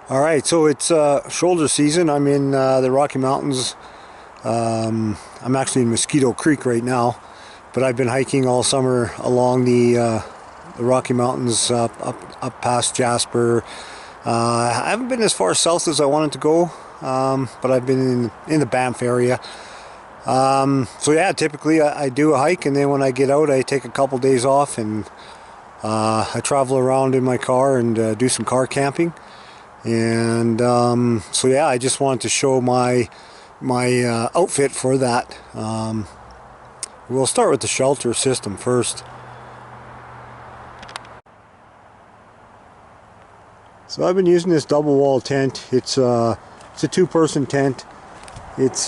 All right, so it's shoulder season. I'm in the Rocky Mountains. I'm actually in Mosquito Creek right now, but I've been hiking all summer along the Rocky Mountains up past Jasper. I haven't been as far south as I wanted to go, but I've been in the Banff area. So yeah, typically I do a hike, and then when I get out, I take a couple days off, and I travel around in my car and do some car camping. And so yeah, I just wanted to show my outfit for that. We'll start with the shelter system first. So I've been using this double wall tent. It's a two-person tent. It's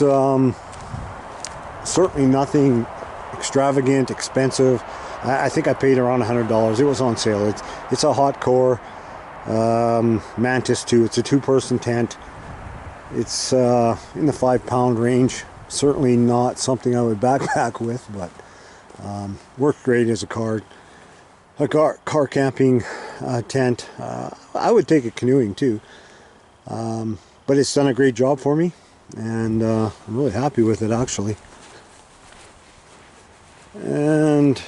certainly nothing extravagant, expensive. I think I paid around $100. It was on sale. It's a hot core Mantis 2. It's a two-person tent. It's in the 5-pound range. Certainly not something I would backpack with, but worked great as a car camping tent. I would take it canoeing too, but it's done a great job for me, and I'm really happy with it actually. And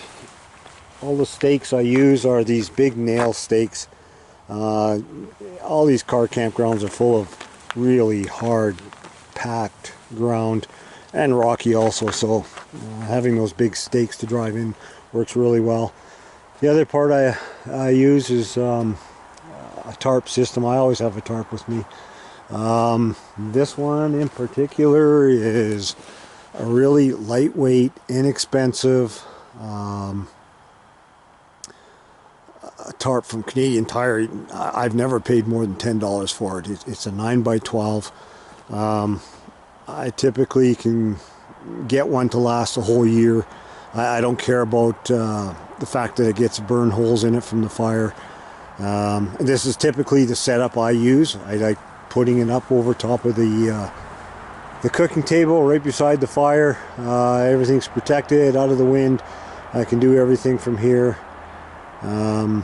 all the stakes I use are these big nail stakes. All these car campgrounds are full of really hard packed ground, and rocky also, so having those big stakes to drive in works really well. The other part I use is a tarp system. I always have a tarp with me. This one in particular is a really lightweight, inexpensive a tarp from Canadian Tire. I've never paid more than $10 for it. It's a 9x12. I typically can get one to last a whole year. I don't care about the fact that it gets burn holes in it from the fire. This is typically the setup I use. I like putting it up over top of the cooking table right beside the fire. Everything's protected, out of the wind. I can do everything from here. A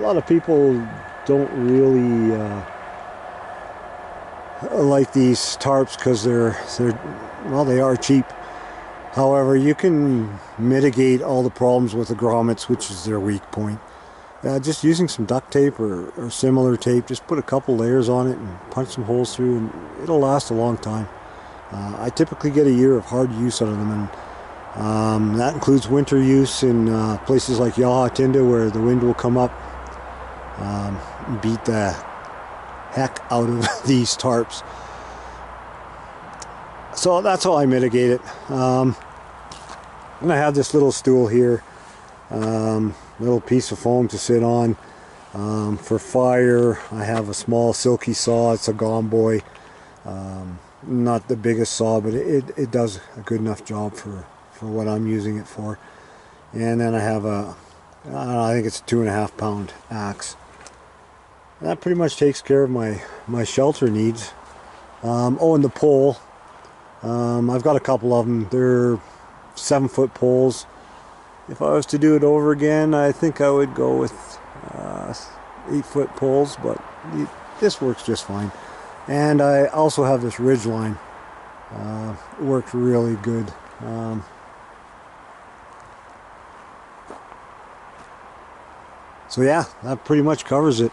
lot of people don't really like these tarps because they are cheap. However, you can mitigate all the problems with the grommets, which is their weak point. Just using some duct tape or similar tape, just put a couple layers on it and punch some holes through, and it'll last a long time. I typically get a year of hard use out of them, and that includes winter use in places like Yahatinda, where the wind will come up, beat the heck out of these tarps. So that's how I mitigate it. And I have this little stool here, little piece of foam to sit on. For fire, I have a small silky saw. It's a Gomboy. Not the biggest saw, but it does a good enough job for what I'm using it for. And then I have I think it's a 2.5-pound axe. That pretty much takes care of my shelter needs. Oh, and the pole. I've got a couple of them. They're 7-foot poles. If I was to do it over again, I think I would go with 8-foot poles, but this works just fine. And I also have this Ridgeline. It works really good. So yeah, that pretty much covers it.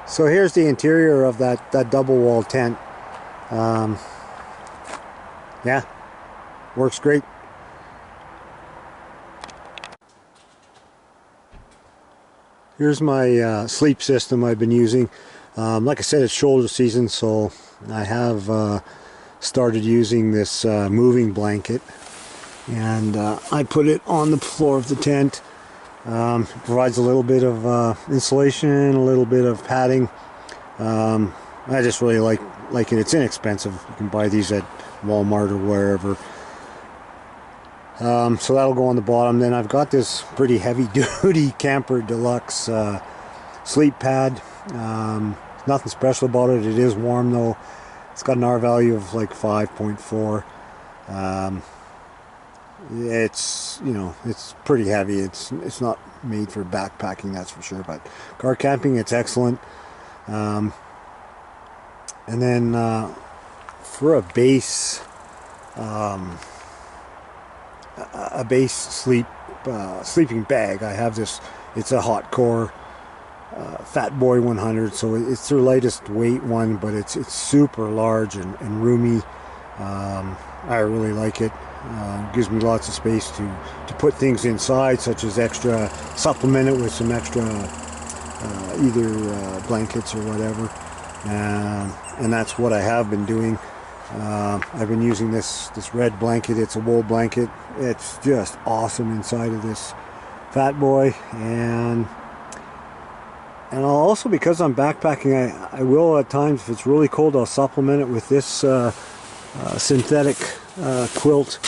So here's the interior of that double wall tent. Yeah, works great. Here's my sleep system I've been using. Like I said, it's shoulder season, so I have started using this moving blanket, and I put it on the floor of the tent. It provides a little bit of insulation, a little bit of padding. I just really like it. It's inexpensive. You can buy these at Walmart or wherever. So that'll go on the bottom. Then I've got this pretty heavy duty Camper Deluxe sleep pad. Nothing special about it. It is warm though. It's got an R value of like 5.4. it's, you know, it's pretty heavy. It's not made for backpacking, that's for sure, but car camping, it's excellent. And then for a base sleeping bag, I have this. It's a Hot Core Fat Boy 100, so it's their lightest weight one, but it's super large and roomy. I really like it. Gives me lots of space to put things inside, such as extra, supplement it with some extra either blankets or whatever, and that's what I have been doing. I've been using this red blanket. It's a wool blanket. It's just awesome inside of this Fat Boy, and I'll also, because I'm backpacking, I will at times, if it's really cold, I'll supplement it with this synthetic quilt.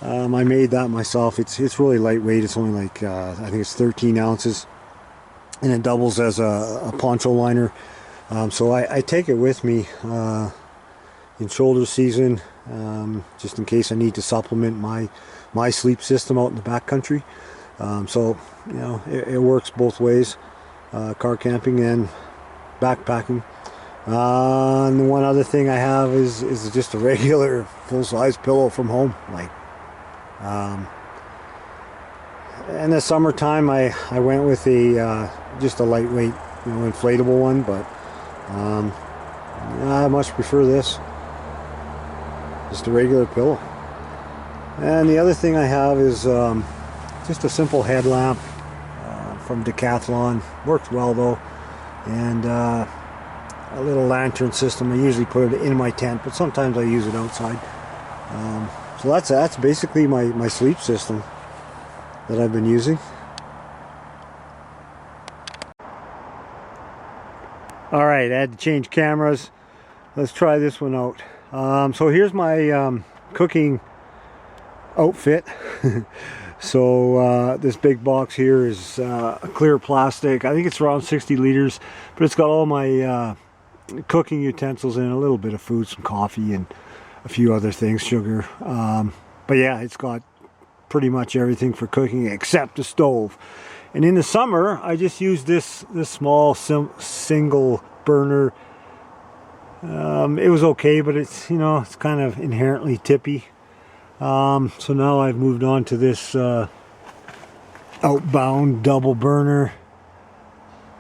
I made that myself. It's really lightweight. It's only like I think it's 13 ounces, and it doubles as a poncho liner. So I take it with me in shoulder season, just in case I need to supplement my sleep system out in the backcountry. So, you know, it works both ways, car camping and backpacking. And the one other thing I have is just a regular full-size pillow from home. Like, in the summertime, I went with just a lightweight, you know, inflatable one, but I much prefer this. Just a regular pillow. And the other thing I have is just a simple headlamp from Decathlon. Works well though. And a little lantern system. I usually put it in my tent, but sometimes I use it outside. So that's basically my sleep system that I've been using. Alright, I had to change cameras. Let's try this one out. So here's my cooking outfit. So this big box here is a clear plastic. I think it's around 60 liters, but it's got all my cooking utensils in, a little bit of food, some coffee, and a few other things, sugar. But yeah, it's got pretty much everything for cooking except the stove. And in the summer, I just use this small single burner. It was okay, but it's, you know, it's kind of inherently tippy. So now I've moved on to this Outbound double burner.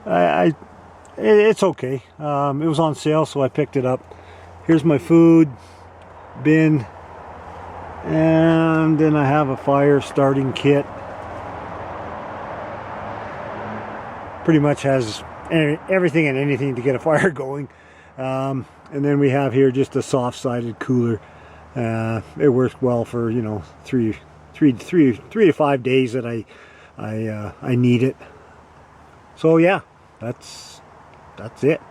It's okay. It was on sale, so I picked it up. Here's my food bin, and then I have a fire starting kit. Pretty much has everything and anything to get a fire going. And then we have here just a soft-sided cooler. It works well for, you know, three to 5 days that I need it. So yeah, that's it.